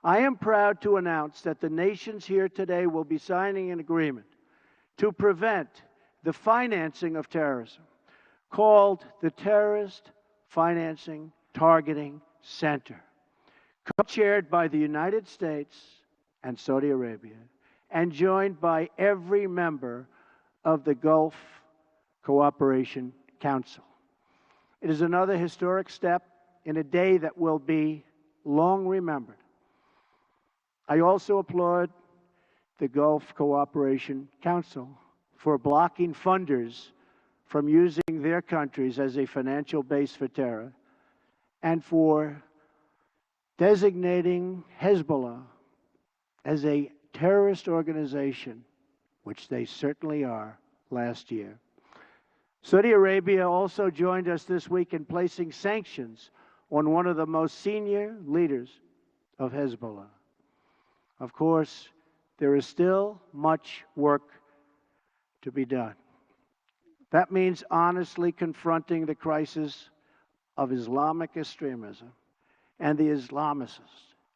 I am proud to announce that the nations here today will be signing an agreement to prevent the financing of terrorism, called the Terrorist Financing Targeting Center, co-chaired by the United States and Saudi Arabia, and joined by every member of the Gulf Cooperation Council. It is another historic step in a day that will be long remembered. I also applaud the Gulf Cooperation Council for blocking funders from using their countries as a financial base for terror, and for designating Hezbollah as a terrorist organization, which they certainly are, last year. Saudi Arabia also joined us this week in placing sanctions on one of the most senior leaders of Hezbollah. Of course, there is still much work to be done. That means honestly confronting the crisis of Islamic extremism and the Islamists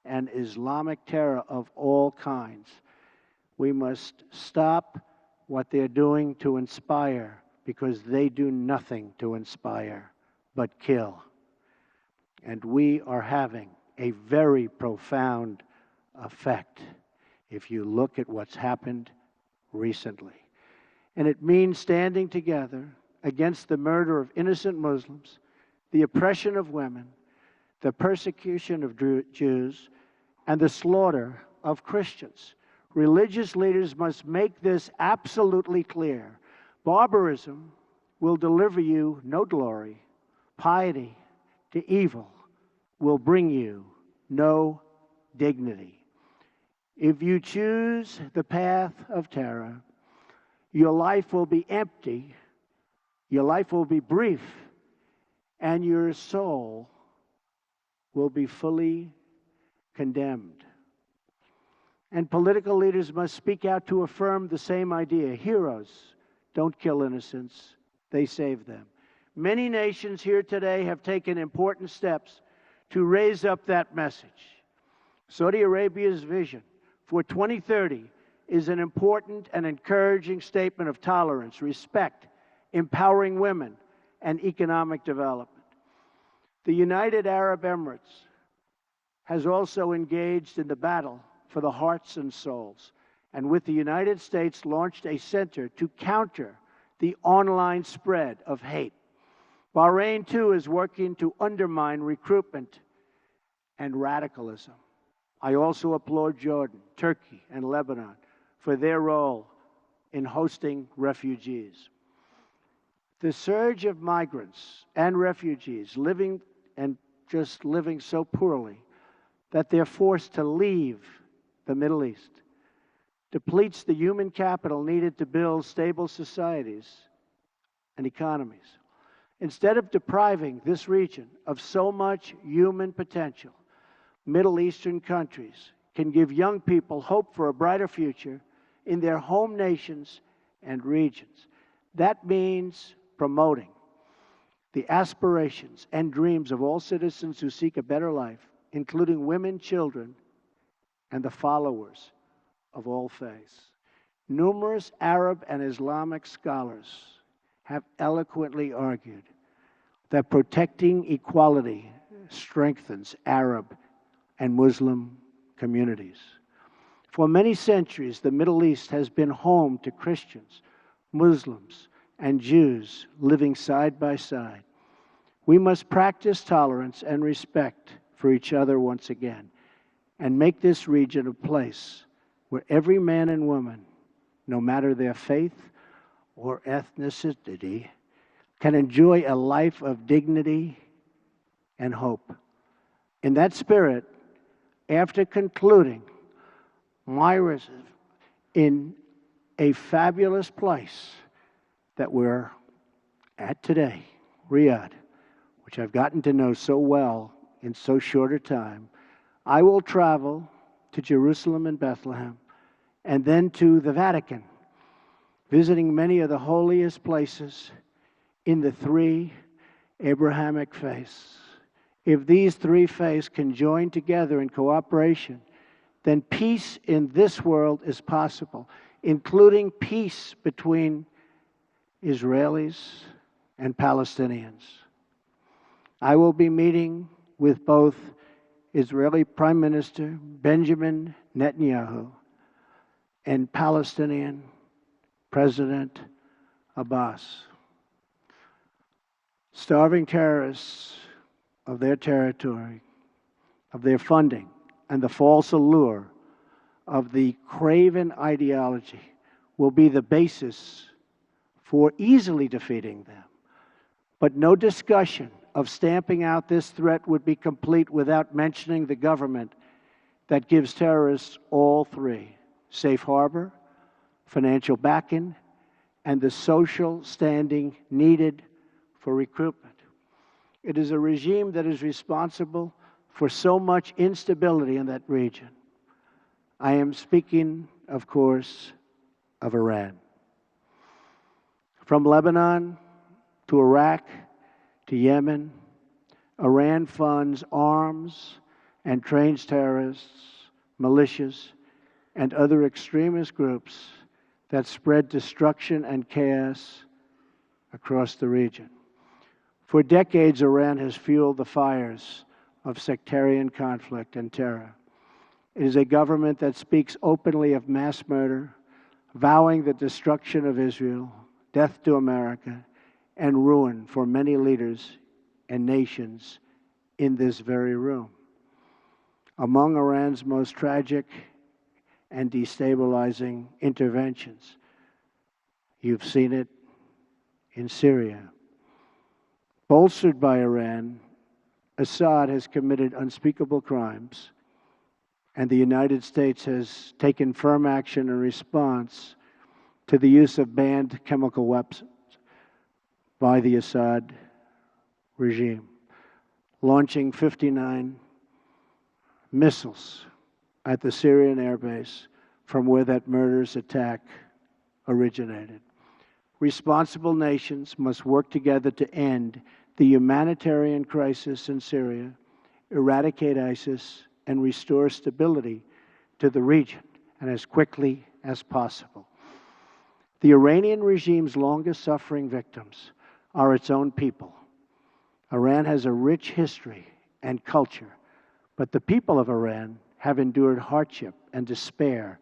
and Islamic terror of all kinds. We must stop what they're doing to inspire, because they do nothing to inspire but kill. And we are having a very profound effect if you look at what's happened recently. And it means standing together against the murder of innocent Muslims, the oppression of women, the persecution of Jews, and the slaughter of Christians. Religious leaders must make this absolutely clear. Barbarism will deliver you no glory. Piety to evil will bring you no dignity. If you choose the path of terror, your life will be empty, your life will be brief, and your soul will be fully condemned. And political leaders must speak out to affirm the same idea. Heroes don't kill innocents, they save them. Many nations here today have taken important steps to raise up that message. Saudi Arabia's vision for 2030 is an important and encouraging statement of tolerance, respect, empowering women, and economic development. The United Arab Emirates has also engaged in the battle for the hearts and souls, and with the United States launched a center to counter the online spread of hate. Bahrain, too, is working to undermine recruitment and radicalism. I also applaud Jordan, Turkey, and Lebanon for their role in hosting refugees. The surge of migrants and refugees living so poorly that they're forced to leave the Middle East depletes the human capital needed to build stable societies and economies. Instead of depriving this region of so much human potential, Middle Eastern countries can give young people hope for a brighter future in their home nations and regions. That means promoting the aspirations and dreams of all citizens who seek a better life, including women, children, and the followers of all faiths. Numerous Arab and Islamic scholars have eloquently argued that protecting equality strengthens Arab and Muslim communities. For many centuries, the Middle East has been home to Christians, Muslims, and Jews living side by side. We must practice tolerance and respect for each other once again, and make this region a place where every man and woman, no matter their faith or ethnicity, can enjoy a life of dignity and hope. In that spirit, after concluding my visit in a fabulous place that we're at today, Riyadh, which I've gotten to know so well in so short a time, I will travel to Jerusalem and Bethlehem, and then to the Vatican, visiting many of the holiest places in the three Abrahamic faiths. If these three faiths can join together in cooperation then peace in this world is possible, including peace between Israelis and Palestinians. I will be meeting with both Israeli Prime Minister Benjamin Netanyahu and Palestinian President Abbas. Starving terrorists of their territory, of their funding, and the false allure of the craven ideology will be the basis for easily defeating them. But no discussion of stamping out this threat would be complete without mentioning the government that gives terrorists all three: safe harbor, financial backing, and the social standing needed for recruitment. It is a regime that is responsible for so much instability in that region. I am speaking, of course, of Iran. From Lebanon to Iraq to Yemen, Iran funds arms and trains terrorists, militias, and other extremist groups that spread destruction and chaos across the region. For decades, Iran has fueled the fires of sectarian conflict and terror. It is a government that speaks openly of mass murder, vowing the destruction of Israel, death to America, and ruin for many leaders and nations in this very room. Among Iran's most tragic and destabilizing interventions, you've seen it in Syria. Bolstered by Iran, Assad has committed unspeakable crimes, and the United States has taken firm action in response to the use of banned chemical weapons by the Assad regime, launching 59 missiles at the Syrian airbase from where that murderous attack originated. Responsible nations must work together to end the humanitarian crisis in Syria, eradicate ISIS, and restore stability to the region, and as quickly as possible. The Iranian regime's longest-suffering victims are its own people. Iran has a rich history and culture, but the people of Iran have endured hardship and despair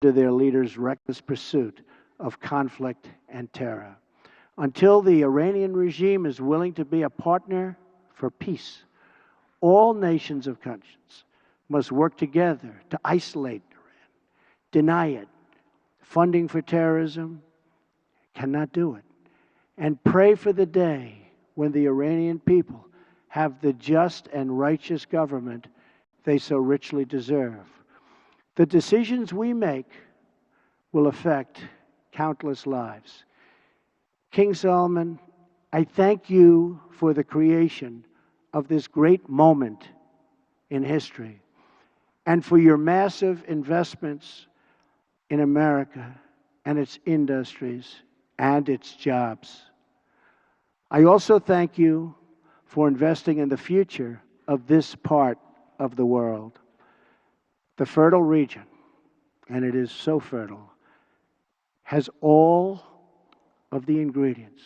under their leaders' reckless pursuit of conflict and terror. Until the Iranian regime is willing to be a partner for peace, all nations of conscience must work together to isolate Iran, deny it. Funding for terrorism cannot do it. And pray for the day when the Iranian people have the just and righteous government they so richly deserve. The decisions we make will affect countless lives. King Solomon, I thank you for the creation of this great moment in history and for your massive investments in America and its industries and its jobs. I also thank you for investing in the future of this part of the world. The fertile region, and it is so fertile, has all of the ingredients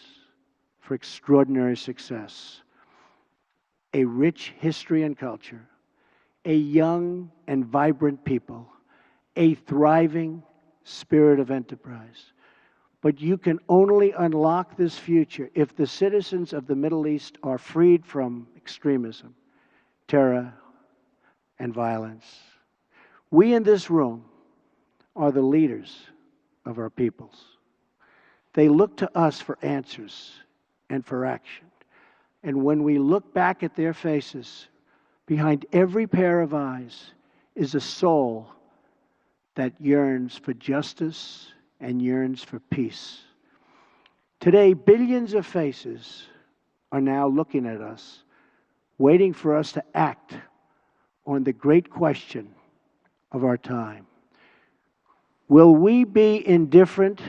for extraordinary success: a rich history and culture, a young and vibrant people, a thriving spirit of enterprise. But you can only unlock this future if the citizens of the Middle East are freed from extremism, terror, and violence. We in this room are the leaders of our peoples. They look to us for answers and for action. And when we look back at their faces, behind every pair of eyes is a soul that yearns for justice and yearns for peace. Today, billions of faces are now looking at us, waiting for us to act on the great question of our time. Will we be indifferent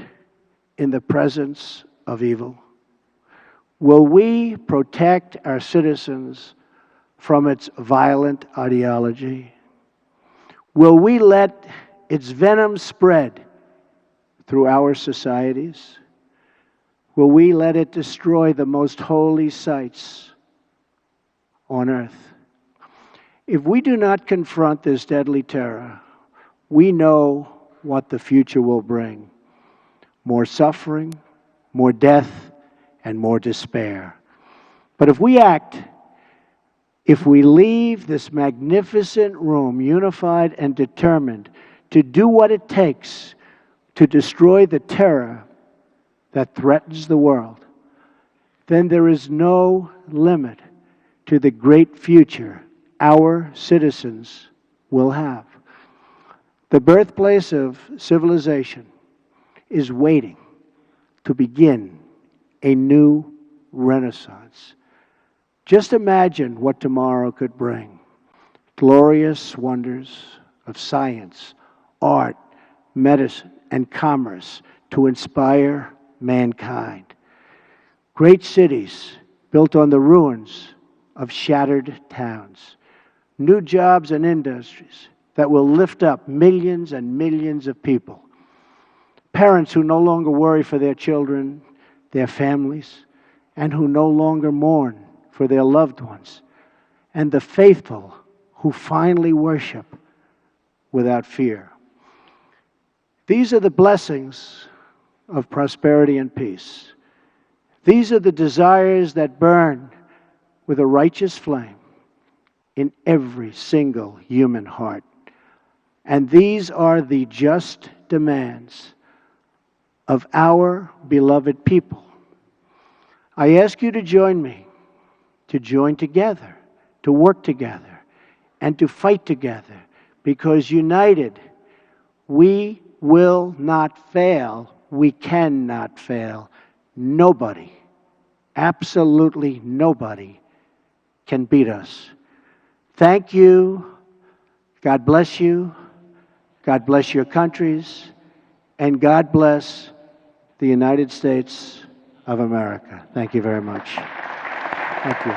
in the presence of evil? Will we protect our citizens from its violent ideology? Will we let its venom spread through our societies? Will we let it destroy the most holy sites on earth? If we do not confront this deadly terror, we know what the future will bring: more suffering, more death, and more despair. But if we act, if we leave this magnificent room unified and determined to do what it takes to destroy the terror that threatens the world, then there is no limit to the great future our citizens will have. The birthplace of civilization is waiting to begin a new renaissance. Just imagine what tomorrow could bring: glorious wonders of science, art, medicine, and commerce to inspire mankind. Great cities built on the ruins of shattered towns. New jobs and industries that will lift up millions and millions of people. Parents who no longer worry for their children, their families, and who no longer mourn for their loved ones. And the faithful who finally worship without fear. These are the blessings of prosperity and peace. These are the desires that burn with a righteous flame in every single human heart. And these are the just demands of our beloved people. I ask you to join me, to join together, to work together, and to fight together, because united, we will not fail. We cannot fail. Nobody, absolutely nobody, can beat us. Thank you. God bless you. God bless your countries. And God bless the United States of America. Thank you very much. Thank you.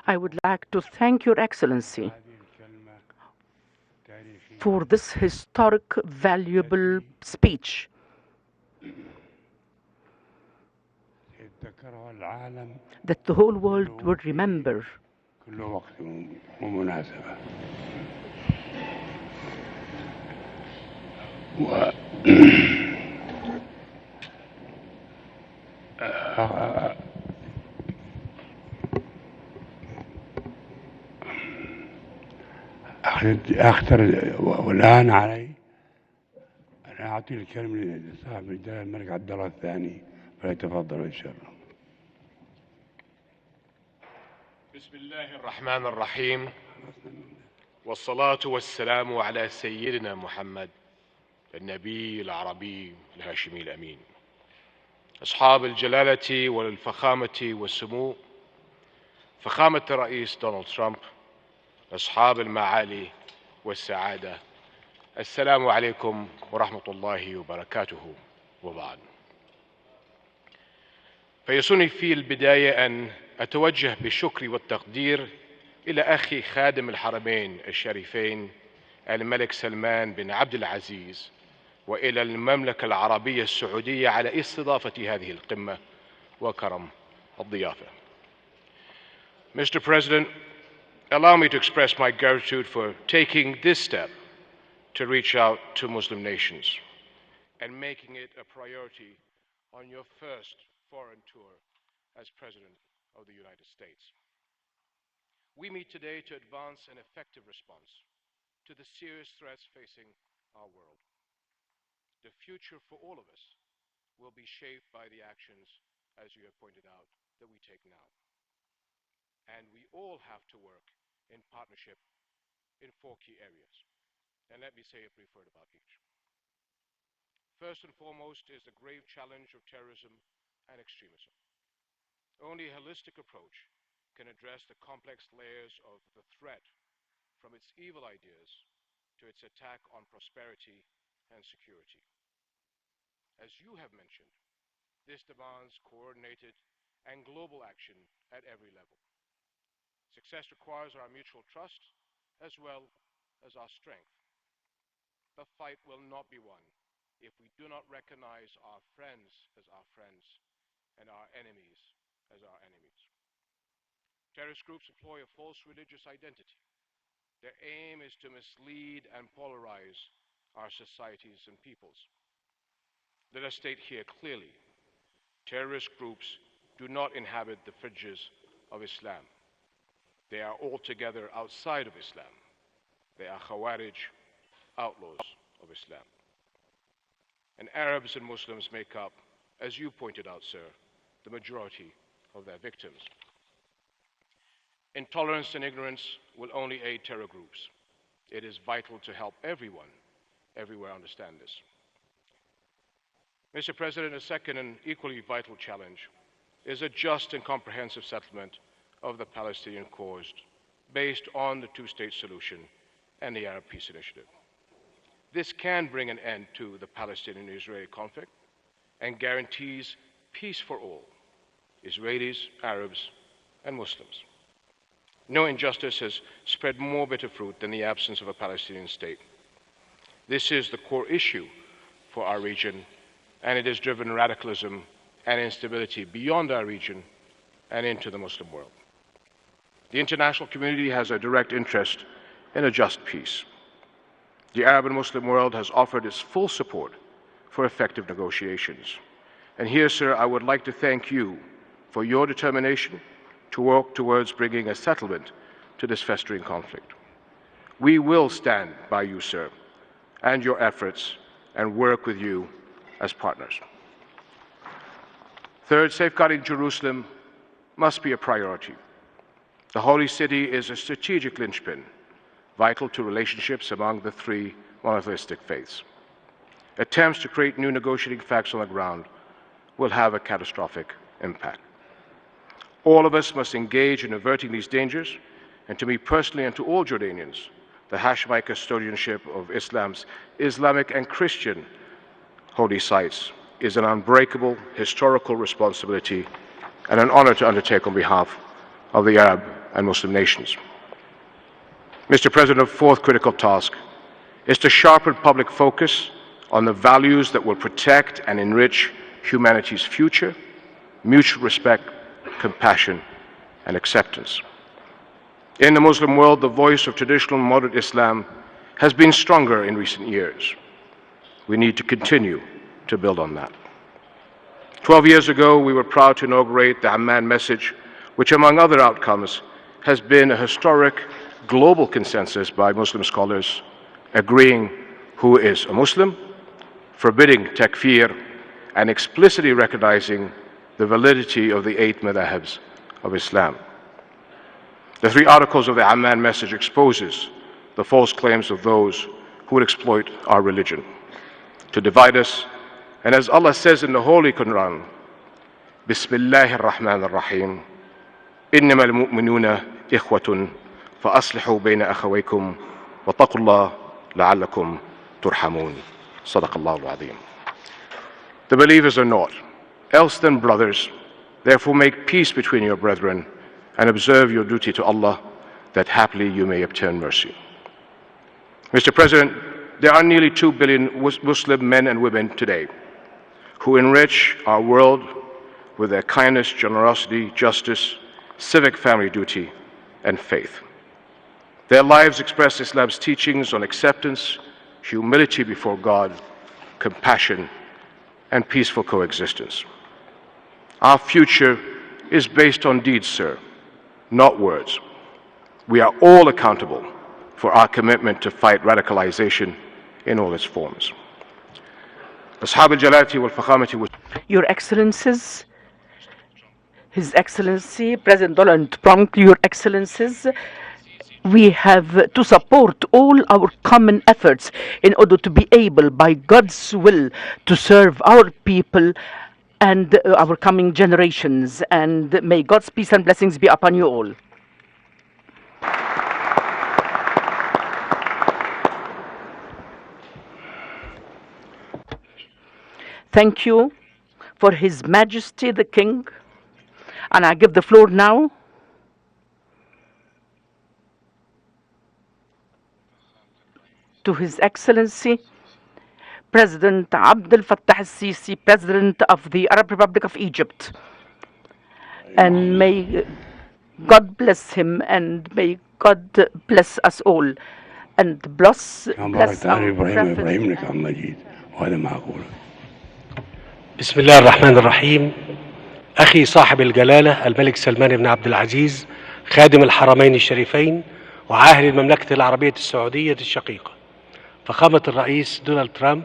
I would like to thank Your Excellency for this historic, valuable speech that the whole world will remember. أختر والآن علي أن أعطي الكلمة لصاحب الجلالة الملك عبد الله الثاني فليتفضل إن شاء الله. بسم الله الرحمن الرحيم، والصلاة والسلام على سيدنا محمد النبي العربي الهاشمي الأمين. أصحاب الجلالة والفخامة والسمو، فخامة الرئيس دونالد ترامب، أصحاب المعالي والسعادة، السلام عليكم ورحمة الله وبركاته، وبعد. فيسني في البداية أن أتوجه بالشكر والتقدير إلى أخي خادم الحرمين الشريفين الملك سلمان بن عبد العزيز، وإلى المملكة العربية السعودية على استضافة هذه القمة وكرم الضيافة. Mr. President, allow me to express my gratitude for taking this step to reach out to Muslim nations and making it a priority on your first foreign tour as President of the United States. We meet today to advance an effective response to the serious threats facing our world. The future for all of us will be shaped by the actions, as you have pointed out, that we take now. And we all have to work in partnership in 4 key areas. And let me say a brief word about each. First and foremost is the grave challenge of terrorism and extremism. Only a holistic approach can address the complex layers of the threat, from its evil ideas to its attack on prosperity and security. As you have mentioned, this demands coordinated and global action at every level. Success requires our mutual trust as well as our strength. The fight will not be won if we do not recognize our friends as our friends and our enemies as our enemies. Terrorist groups employ a false religious identity. Their aim is to mislead and polarize our societies and peoples. Let us state here clearly, terrorist groups do not inhabit the fringes of Islam. They are altogether outside of Islam. They are Khawarij, outlaws of Islam. And Arabs and Muslims make up, as you pointed out, sir, the majority of their victims. Intolerance and ignorance will only aid terror groups. It is vital to help everyone, everywhere understand this. Mr. President, a second and equally vital challenge is a just and comprehensive settlement of the Palestinian cause based on the two-state solution and the Arab Peace Initiative. This can bring an end to the Palestinian-Israeli conflict and guarantees peace for all, Israelis, Arabs, and Muslims. No injustice has spread more bitter fruit than the absence of a Palestinian state. This is the core issue for our region, and it has driven radicalism and instability beyond our region and into the Muslim world. The international community has a direct interest in a just peace. The Arab and Muslim world has offered its full support for effective negotiations. And here, sir, I would like to thank you for your determination to work towards bringing a settlement to this festering conflict. We will stand by you, sir, and your efforts and work with you as partners. Third, safeguarding Jerusalem must be a priority. The Holy City is a strategic linchpin, vital to relationships among the three monotheistic faiths. Attempts to create new negotiating facts on the ground will have a catastrophic impact. All of us must engage in averting these dangers, and to me personally and to all Jordanians, the Hashemite custodianship of Islam's Islamic and Christian holy sites is an unbreakable historical responsibility and an honor to undertake on behalf of the Arab and Muslim nations. Mr. President, the fourth critical task is to sharpen public focus on the values that will protect and enrich humanity's future, mutual respect, compassion, and acceptance. In the Muslim world, the voice of traditional moderate Islam has been stronger in recent years. We need to continue to build on that. 12 years ago, we were proud to inaugurate the Amman message, which, among other outcomes, has been a historic global consensus by Muslim scholars agreeing who is a Muslim, forbidding takfir, and explicitly recognizing the validity of the 8 madhhabs of Islam. The 3 articles of the Amman message exposes the false claims of those who would exploit our religion to divide us. And as Allah says in the Holy Quran, Bismillahir Rahmanir Rahim, Innamal mu'minuna ikhwatun fa aslihu bayna akhawaykum wa taqullah la'allakum turhamun. Sadaqallahu al-Azim. The believers are not else than brothers. Therefore make peace between your brethren and observe your duty to Allah, that happily you may obtain mercy. Mr. President, there are nearly 2 billion Muslim men and women today who enrich our world with their kindness, generosity, justice, civic family duty, and faith. Their lives express Islam's teachings on acceptance, humility before God, compassion, and peaceful coexistence. Our future is based on deeds, sir, not words. We are all accountable for our commitment to fight radicalization in all its forms. Ashab al-Jalati wal-Fakhamati. Your Excellencies, His Excellency President Donald Trump, Your Excellencies, we have to support all our common efforts in order to be able, by God's will, to serve our people and our coming generations. And may God's peace and blessings be upon you all. Thank you for His Majesty the King. And I give the floor now to His Excellency President Abdel-Fattah al-Sisi, President of the Arab Republic of Egypt. And may God bless him, and may God bless us all, and bless our prophet. بسم الله الرحمن الرحيم. أخي صاحب الجلالة الملك سلمان بن عبد العزيز خادم الحرمين الشريفين وعاهل المملكة العربية السعودية الشقيقة، فخامة الرئيس دونالد ترامب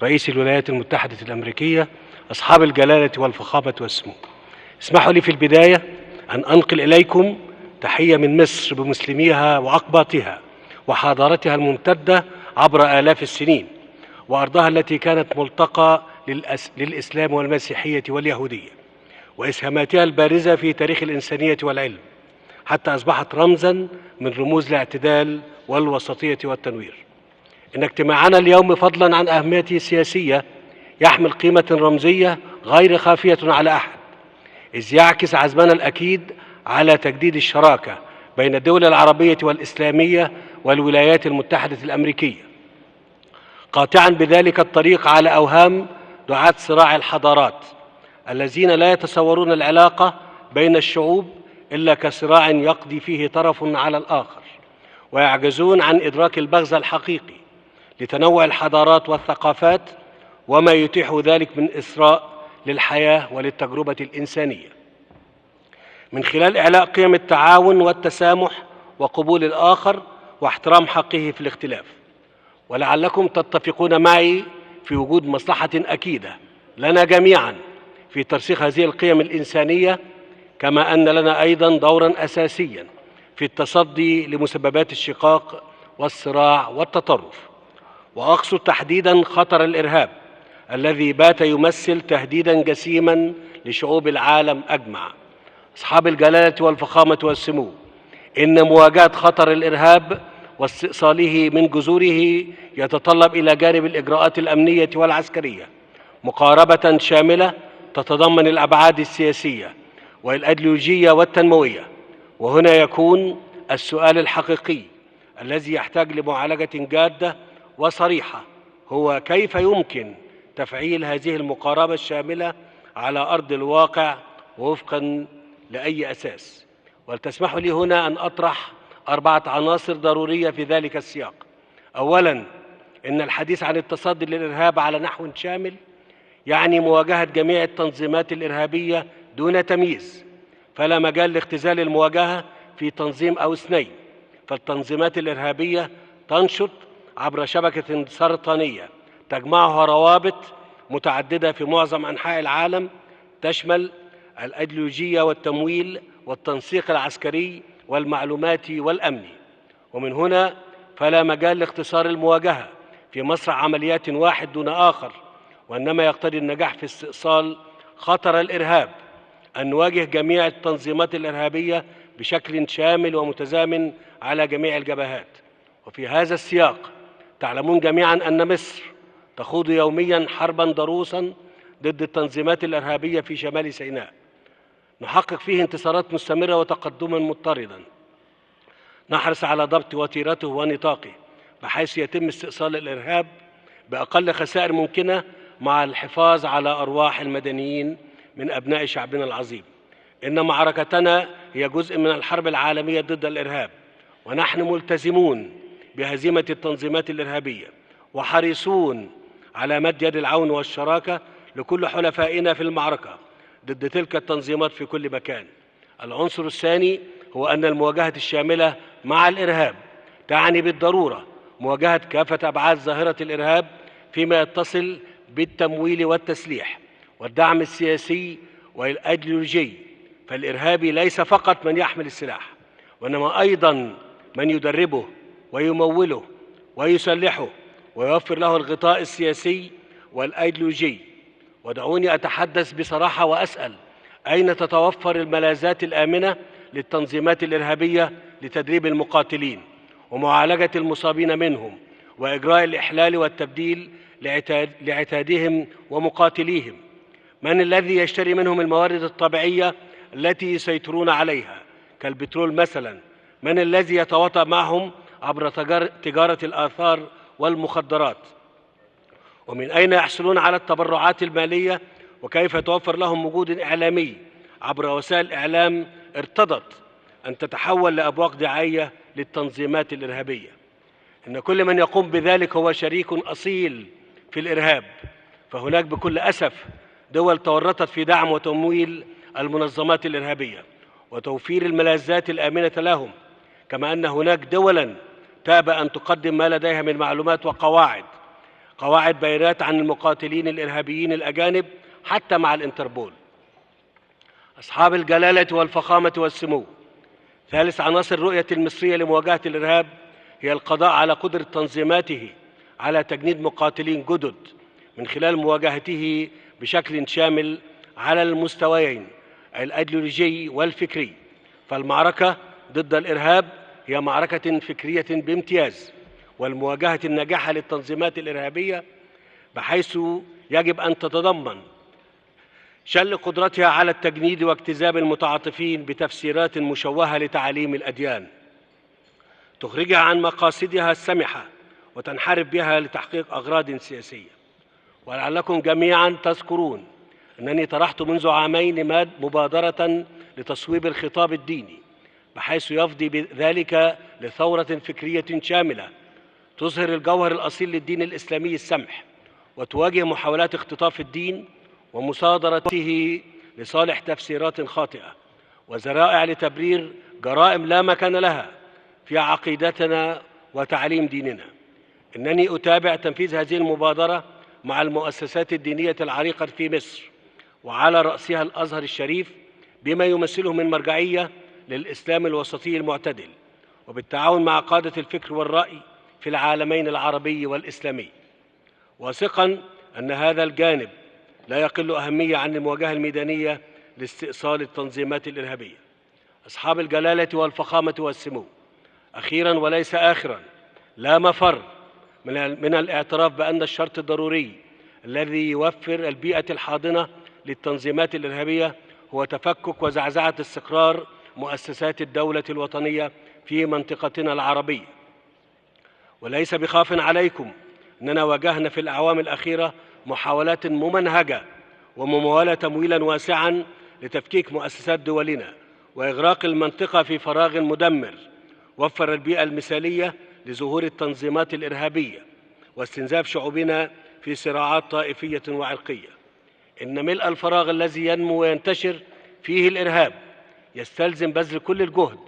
رئيس الولايات المتحدة الأمريكية، أصحاب الجلالة والفخامة والسمو، اسمحوا لي في البداية أن أنقل إليكم تحية من مصر بمسلميها وأقباطها وحضارتها الممتدة عبر آلاف السنين، وأرضها التي كانت ملتقى للإسلام والمسيحية واليهودية، وإسهاماتها البارزة في تاريخ الإنسانية والعلم، حتى أصبحت رمزاً من رموز الاعتدال والوسطية والتنوير. إن اجتماعنا اليوم فضلاً عن أهميته السياسية يحمل قيمة رمزية غير خافية على أحد، إذ يعكس عزمنا الأكيد على تجديد الشراكة بين الدول العربية والإسلامية والولايات المتحدة الأمريكية، قاطعاً بذلك الطريق على أوهام دعاة صراع الحضارات الذين لا يتصورون العلاقة بين الشعوب إلا كصراع يقضي فيه طرف على الآخر، ويعجزون عن إدراك البغز الحقيقي لتنوع الحضارات والثقافات وما يتيح ذلك من إثراء للحياة وللتجربة الإنسانية، من خلال إعلاء قيم التعاون والتسامح وقبول الآخر واحترام حقه في الاختلاف. ولعلكم تتفقون معي في وجود مصلحة أكيدة لنا جميعاً في ترسيخ هذه القيم الإنسانية، كما أن لنا أيضاً دوراً أساسياً في التصدي لمسببات الشقاق والصراع والتطرف، وأقصد تحديداً خطر الإرهاب الذي بات يمثل تهديداً جسيماً لشعوب العالم أجمع. أصحاب الجلالة والفخامة والسمو، إن مواجهة خطر الإرهاب واستئصاله من جذوره يتطلب إلى جانب الإجراءات الأمنية والعسكرية مقاربة شاملة تتضمن الأبعاد السياسية والأيديولوجية والتنموية. وهنا يكون السؤال الحقيقي الذي يحتاج لمعالجة جادة وصريحة، هو كيف يمكن تفعيل هذه المقاربة الشاملة على أرض الواقع ووفقاً لأي أساس. ولتسمحوا لي هنا أن أطرح 4 عناصر ضرورية في ذلك السياق. أولاً، إن الحديث عن التصدي للإرهاب على نحو شامل يعني مواجهة جميع التنظيمات الإرهابية دون تمييز، فلا مجال لاختزال المواجهة في تنظيم أو اثنين، فالتنظيمات الإرهابية تنشط عبر شبكة سرطانية تجمعها روابط متعددة في معظم أنحاء العالم تشمل الأيديولوجية والتمويل والتنسيق العسكري والمعلوماتي والأمني. ومن هنا فلا مجال لاختصار المواجهة في مسرح عمليات واحد دون آخر، وإنما يقتضي النجاح في استئصال خطر الإرهاب أن نواجه جميع التنظيمات الإرهابية بشكل شامل ومتزامن على جميع الجبهات. وفي هذا السياق تعلمون جميعاً أن مصر تخوض يومياً حرباً ضروساً ضد التنظيمات الإرهابية في شمال سيناء، نحقق فيه انتصارات مستمرة وتقدماً مضطرداً، نحرص على ضبط وتيرته ونطاقه بحيث يتم استئصال الإرهاب بأقل خسائر ممكنة مع الحفاظ على أرواح المدنيين من أبناء شعبنا العظيم. إن معركتنا هي جزء من الحرب العالمية ضد الإرهاب، ونحن ملتزمون بهزيمة التنظيمات الإرهابية وحريصون على مد يد العون والشراكة لكل حلفائنا في المعركة ضد تلك التنظيمات في كل مكان. العنصر الثاني هو أن المواجهة الشاملة مع الإرهاب تعني بالضرورة مواجهة كافة أبعاد ظاهرة الإرهاب فيما يتصل بالتمويل والتسليح والدعم السياسي والأيديولوجي. فالإرهابي ليس فقط من يحمل السلاح، وإنما أيضا من يدربه ويموله ويسلحه ويوفر له الغطاء السياسي والأيديولوجي. ودعوني أتحدث بصراحة وأسأل: أين تتوفر الملاذات الآمنة للتنظيمات الإرهابية لتدريب المقاتلين ومعالجة المصابين منهم وإجراء الإحلال والتبديل لعتادهم ومقاتليهم؟ من الذي يشتري منهم الموارد الطبيعية التي يسيطرون عليها كالبترول مثلا؟ من الذي يتواطأ معهم عبر تجارة الآثار والمخدرات؟ ومن أين يحصلون على التبرعات المالية؟ وكيف يتوفر لهم وجود إعلامي عبر وسائل إعلام ارتضت أن تتحول لأبواق دعاية للتنظيمات الإرهابية؟ إن كل من يقوم بذلك هو شريك أصيل في الإرهاب. فهناك بكل أسف دول تورطت في دعم وتمويل المنظمات الإرهابية وتوفير الملاذات الآمنة لهم، كما أن هناك دولا تأبى أن تقدم ما لديها من معلومات وقواعد بيانات عن المقاتلين الإرهابيين الأجانب حتى مع الانتربول. أصحاب الجلالة والفخامة والسمو، ثالث عناصر الرؤية المصرية لمواجهة الإرهاب هي القضاء على قدرة تنظيماته على تجنيد مقاتلين جدد من خلال مواجهته بشكل شامل على المستويين الأيديولوجي والفكري. فالمعركة ضد الإرهاب هي معركة فكرية بامتياز، والمواجهة الناجحة للتنظيمات الإرهابية بحيث يجب أن تتضمن شل قدرتها على التجنيد واجتذاب المتعاطفين بتفسيرات مشوهة لتعاليم الأديان تخرجها عن مقاصدها السمحة وتنحرف بها لتحقيق أغراض سياسية. ولعلكم جميعا تذكرون أنني طرحت منذ عامين مبادرة لتصويب الخطاب الديني بحيث يفضي بذلك لثورة فكرية شاملة تظهر الجوهر الأصيل للدين الإسلامي السمح وتواجه محاولات اختطاف الدين ومصادرته لصالح تفسيرات خاطئة وذرائع لتبرير جرائم لا مكان لها في عقيدتنا وتعليم ديننا. إنني أتابع تنفيذ هذه المبادرة مع المؤسسات الدينية العريقة في مصر وعلى رأسها الأزهر الشريف بما يمثله من مرجعية للإسلام الوسطي المعتدل، وبالتعاون مع قادة الفكر والرأي في العالمين العربي والإسلامي، واثقا أن هذا الجانب لا يقل أهمية عن المواجهة الميدانية لاستئصال التنظيمات الإرهابية. أصحاب الجلالة والفخامة والسمو، أخيرا وليس آخرا، لا مفر من الاعتراف بأن الشرط الضروري الذي يوفر البيئة الحاضنة للتنظيمات الإرهابية هو تفكك وزعزعة استقرار مؤسسات الدولة الوطنية في منطقتنا العربية. وليس بخاف عليكم أننا واجهنا في الأعوام الأخيرة محاولات ممنهجة وممولة تمويلا واسعا لتفكيك مؤسسات دولنا وإغراق المنطقة في فراغ مدمر وفر البيئة المثالية لظهور التنظيمات الإرهابية واستنزاف شعوبنا في صراعات طائفية وعرقية. إن ملء الفراغ الذي ينمو وينتشر فيه الإرهاب يستلزم بذل كل الجهد